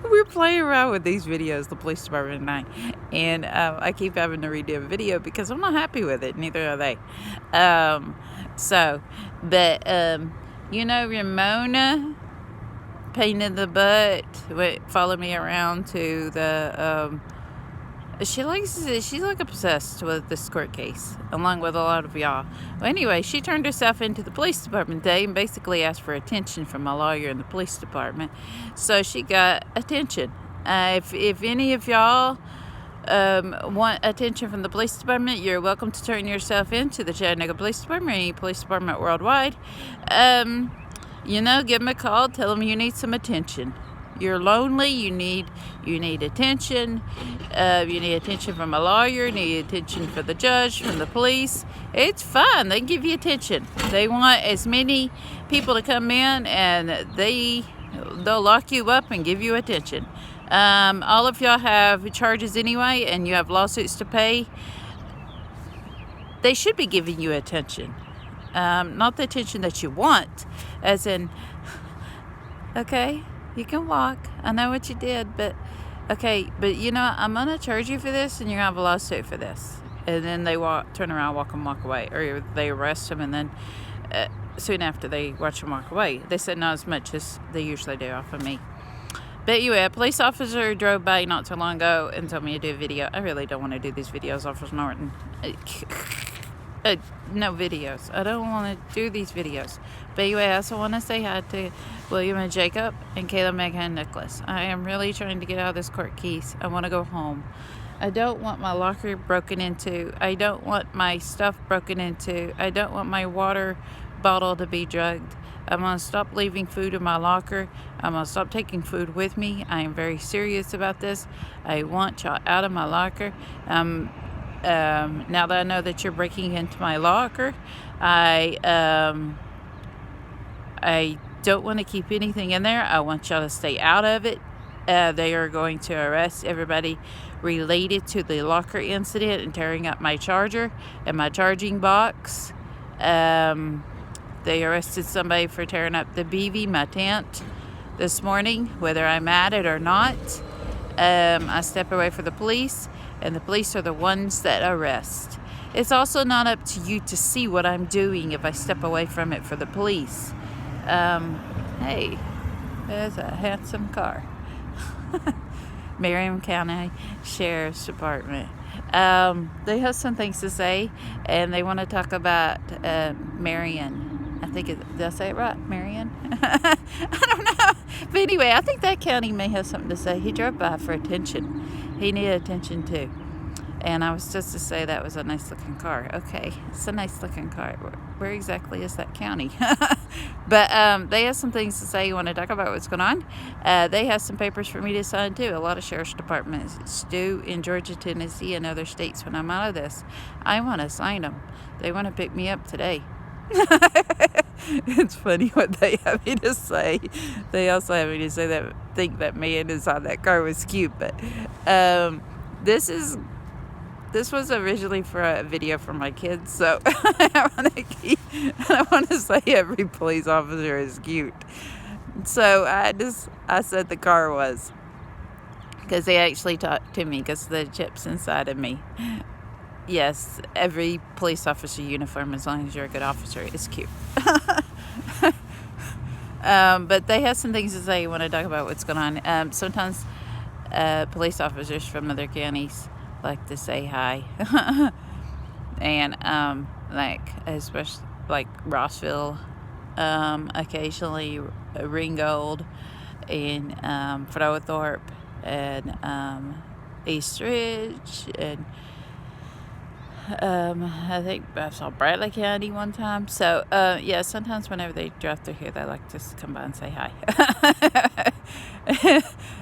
we're playing around with these videos, the police department and I keep having to redo a video because I'm not happy with it. Neither are they. Um, so, but Ramona, pain in the butt, followed me around to the. She's like obsessed with this court case, along with a lot of y'all. Well, anyway, she turned herself into the police department today and basically asked for attention from my lawyer in the police department. So she got attention. If any of y'all want attention from the police department, you're welcome to turn yourself into the Chattanooga Police Department, any police department worldwide. Give them a call, tell them you need some attention. You're lonely, you need attention, you need attention from a lawyer, you need attention from the judge, from the police. It's fun, they give you attention. They want as many people to come in and they'll lock you up and give you attention. All of y'all have charges anyway and you have lawsuits to pay. They should be giving you attention. Not the attention that you want, as in, okay, you can walk. I know what you did, but okay, but I'm gonna charge you for this, and you're gonna have a lawsuit for this. And then they turn around, walk away, or they arrest him, and then soon after they watch him walk away. They said not as much as they usually do off of me. But anyway, a police officer drove by not too long ago and told me to do a video. I really don't want to do these videos, Officer Norton. No videos. I don't want to do these videos. But anyway, I also want to say hi to William and Jacob and Kayla, Megan, and Nicholas. I am really trying to get out of this court case. I want to go home. I don't want my locker broken into. I don't want my stuff broken into. I don't want my water bottle to be drugged. I'm going to stop leaving food in my locker. I'm going to stop taking food with me. I am very serious about this. I want y'all out of my locker. Now that I know that you're breaking into my locker, I don't want to keep anything in there. I want y'all to stay out of it. They are going to arrest everybody related to the locker incident and tearing up my charger and my charging box. They arrested somebody for tearing up the BV, my tent, this morning, whether I'm at it or not. I step away from the police, and the police are the ones that arrest. It's also not up to you to see what I'm doing if I step away from it for the police. Hey, there's a handsome car. Marion County Sheriff's Department. They have some things to say, and they want to talk about Marion. I think did I say it right? Marion? I don't know. But anyway, I think that county may have something to say. He drove by for attention. He needed attention too. And I was just to say that was a nice looking car. Okay, it's a nice looking car. Where exactly is that county? But they have some things to say. You want to talk about what's going on? They have some papers for me to sign too. A lot of sheriff's departments do in Georgia, Tennessee, and other states when I'm out of this. I want to sign them. They want to pick me up today. It's funny what they have me to say. They also have me to say that think that man inside that car was cute, but this was originally for a video for my kids, so I want to say every police officer is cute. So I said the car was, because they actually talked to me because the chip's inside of me. Yes, every police officer uniform, as long as you're a good officer, is cute. But they have some things to say. You want to talk about what's going on. Sometimes police officers from other counties like to say hi. And especially like Rossville, occasionally Ringgold, and Frowthorpe, and East Ridge, and I think I saw Bradley County one time. So, yeah, sometimes whenever they drive through here, they like to just come by and say hi.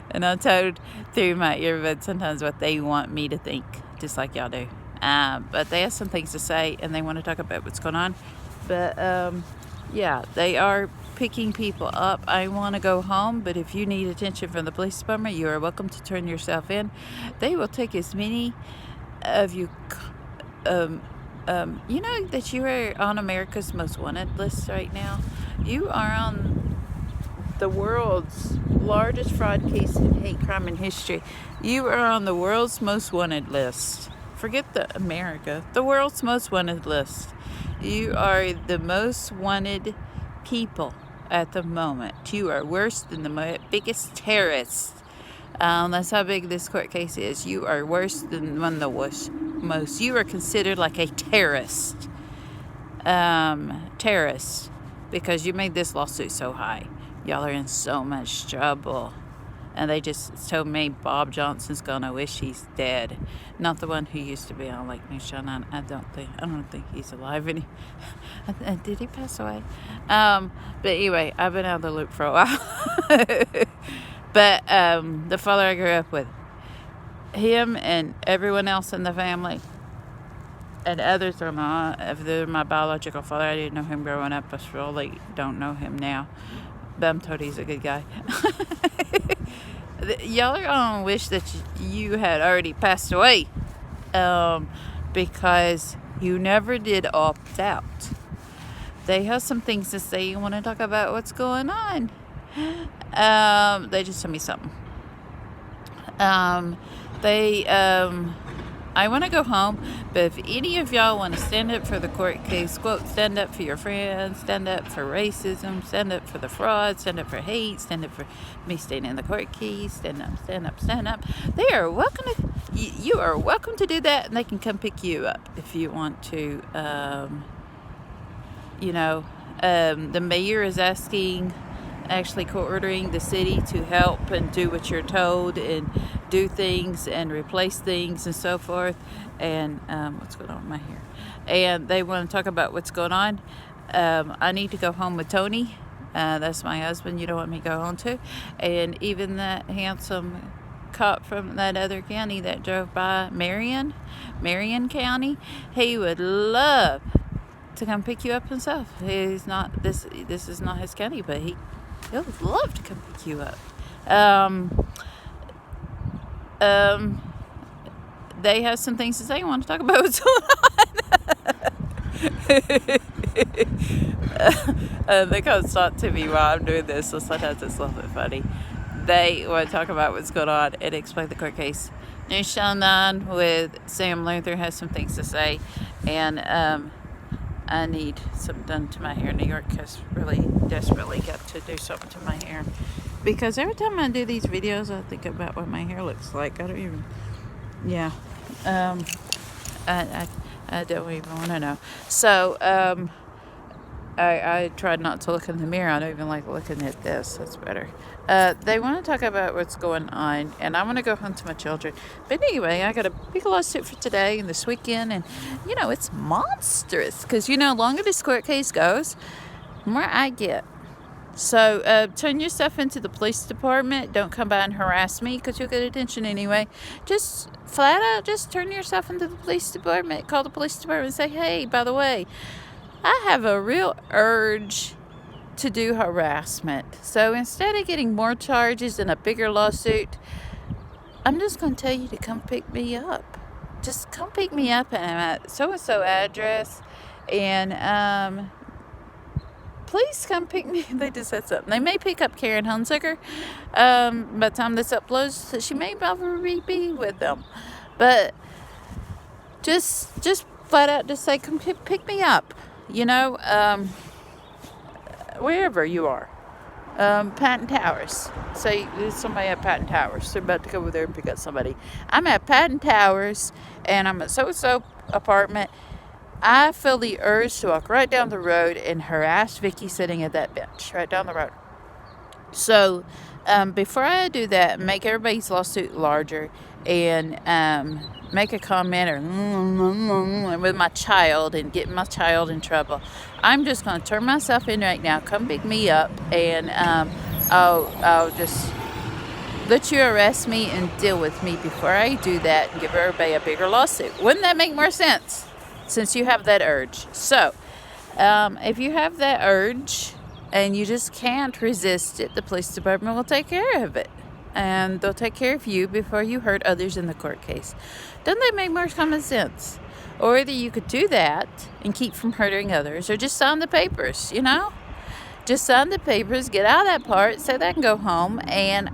And I'm told through my earbuds sometimes what they want me to think, just like y'all do. But they have some things to say, and they want to talk about what's going on. But, yeah, they are picking people up. I want to go home, but if you need attention from the police department, you are welcome to turn yourself in. They will take as many of you. You know that you are on America's Most Wanted list right now? You are on the world's largest fraud case in hate crime in history. You are on the world's most wanted list. Forget the world's most wanted list. You are the most wanted people at the moment. You are worse than the biggest terrorist. That's how big this court case is. You are worse than one of the most. You are considered like a terrorist. Terrorist. Because you made this lawsuit so high. Y'all are in so much trouble. And they just told me Bob Johnson's gonna wish he's dead. Not the one who used to be on Lake Nishon. I don't think he's alive any. Did he pass away? But anyway, I've been out of the loop for a while. But the father I grew up with, him and everyone else in the family, and others are not. If they're my biological father, I didn't know him growing up. I really don't know him now. But I'm told he's a good guy. Y'all are going to wish that you had already passed away. Because you never did opt out. They have some things to say. You want to talk about what's going on? They just told me something. I want to go home, but if any of y'all want to stand up for the court case, quote, stand up for your friends, stand up for racism, stand up for the fraud, stand up for hate, stand up for me staying in the court case, stand up, stand up, stand up. They are welcome to, you are welcome to do that, and they can come pick you up if you want to. The mayor is actually ordering the city to help and do what you're told and do things and replace things and so forth. And what's going on with my hair? And they want to talk about what's going on. I need to go home with Tony. That's my husband. You don't want me to go home to. And even that handsome cop from that other county that drove by, Marion County, he would love to come pick you up himself. He's not this is not his county, but he'll love to come pick you up. They have some things to say. I want to talk about what's going on. They come talk to me while I'm doing this, so sometimes it's a little bit funny. They want to talk about what's going on and explain the court case. News Channel 9 with Sam Luther has some things to say, and I need something done to my hair. New York has really desperately got to do something to my hair, because every time I do these videos I think about what my hair looks like. I don't even I don't even want to know. So I tried not to look in the mirror. I don't even like looking at this. That's better. They want to talk about what's going on, and I want to go home to my children. But anyway, I got a big lawsuit for today and this weekend, and it's monstrous, because longer this court case goes, the more I get. So turn yourself into the police department. Don't come by and harass me, because you'll get attention anyway. Just flat out, just turn yourself into the police department. Call the police department and say, hey, by the way, I have a real urge to do harassment. So instead of getting more charges and a bigger lawsuit, I'm just going to tell you to come pick me up. Just come pick me up, and I'm at so-and-so address, and please come pick me. They just said something. They may pick up Karen Hunziker. By the time this uploads, she may probably be with them. But just flat out just say, come pick me up. Wherever you are. Patton Towers. Say there's somebody at Patton Towers. They're about to go over there and pick up somebody. I'm at Patton Towers, and I'm at so-and-so apartment. I feel the urge to walk right down the road and harass Vicky sitting at that bench right down the road. So before I do that, make everybody's lawsuit larger, and make a comment or with my child and get my child in trouble, I'm just going to turn myself in right now. Come pick me up, and I'll just let you arrest me and deal with me before I do that and give everybody a bigger lawsuit. Wouldn't that make more sense, since you have that urge? So if you have that urge and you just can't resist it, the police department will take care of it. And they'll take care of you before you hurt others in the court case. Doesn't that make more common sense? Or either you could do that and keep from hurting others, or just sign the papers, just sign the papers, get out of that part, so they can go home, and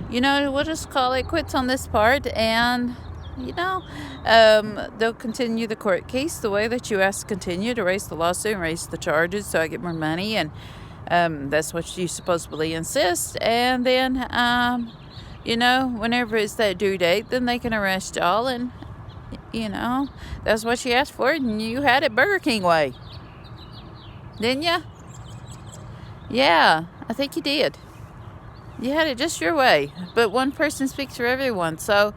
we'll just call it quits on this part, and they'll continue the court case the way that you asked to continue, to raise the lawsuit and raise the charges so I get more money, and that's what you supposedly insist. And then whenever it's that due date, then they can arrest y'all, and that's what you asked for, and you had it Burger King way, didn't you? Yeah, I think you did. You had it just your way, but one person speaks for everyone. So,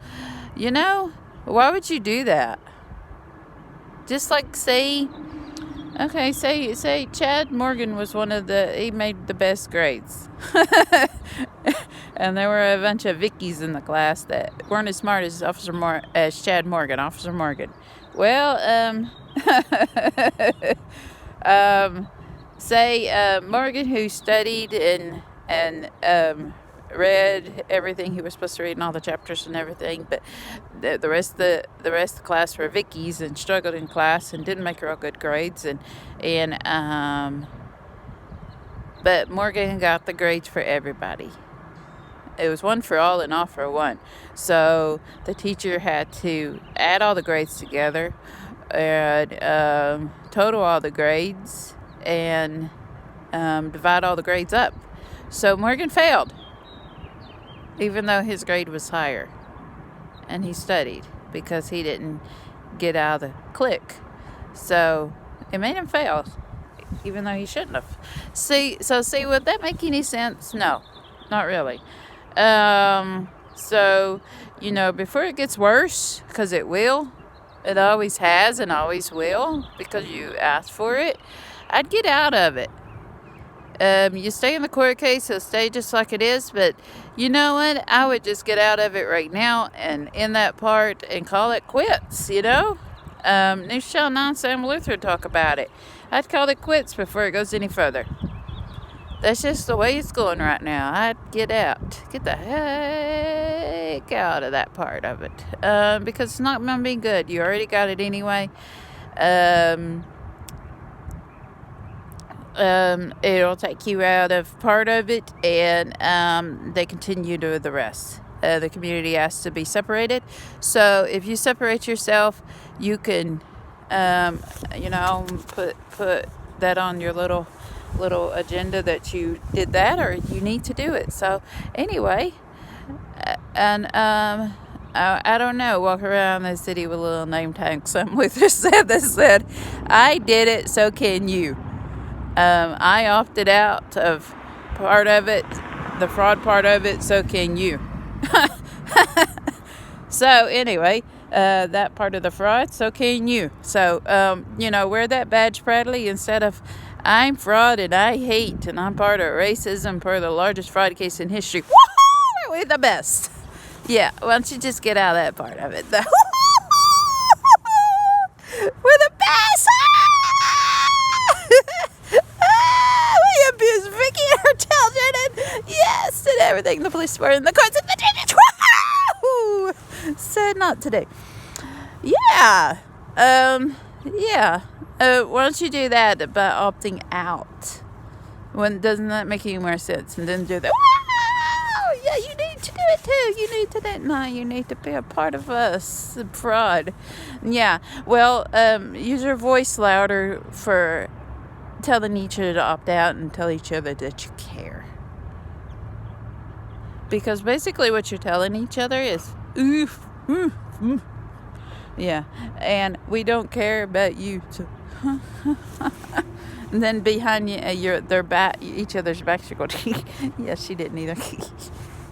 why would you do that? Just like say Chad Morgan was he made the best grades. And there were a bunch of Vickies in the class that weren't as smart as Chad Morgan, Officer Morgan. Well, Morgan, who studied and read everything he was supposed to read and all the chapters and everything, but the rest of the class were Vickies and struggled in class and didn't make real good grades, but Morgan got the grades for everybody. It was one for all and all for one. So the teacher had to add all the grades together and total all the grades and divide all the grades up. So Morgan failed, even though his grade was higher. And he studied because he didn't get out of the clique. So it made him fail, even though he shouldn't have. See, would that make any sense? No, not really. Before it gets worse, because it will, it always has and always will, because you asked for it, I'd get out of it. You stay in the court case, it'll stay just like it is, but you know what? I would just get out of it right now and end that part and call it quits, New Shell Non Sam Luther talk about it. I'd call it quits before it goes any further. That's just the way it's going right now. I'd get out. Get the heck out of that part of it. Because it's not going to be good. You already got it anyway. It'll take you out of part of it, and they continue to the rest. The community has to be separated. So if you separate yourself, you can, put that on your little agenda that you did that, or you need to do it. So anyway, I don't know, walk around the city with a little name tag. Some Luther said, I did it, so can you. I opted out of part of it, the fraud part of it, so can you. So anyway, that part of the fraud, so can you. So, wear that badge proudly instead of I'm fraud and I hate and I'm part of racism for the largest fraud case in history. Woohoo! We're the best. Yeah, why don't you just get out of that part of it? We're the best! We abuse Vicky and her children, and yes, and everything. The police were in the courts and the judges. Woohoo! Said not today. Yeah. Yeah. Why don't you do that by opting out? Doesn't that make any more sense? And then do that. Wow! Yeah, you need to do it too. You need to do it. No, you need to be a part of us. Fraud. Yeah. Well, use your voice louder for telling each other to opt out and tell each other that you care. Because basically what you're telling each other is, oof, oof, oof. Yeah, and we don't care about you. So. And then behind you, their back, each other's backs, you're going, yeah, she didn't either.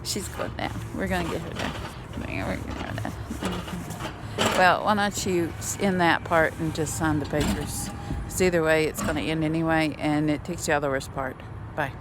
She's going down. We're going to get her down. Well, why don't you end that part and just sign the papers? Because either way, it's going to end anyway, and it takes you out of the worst part. Bye.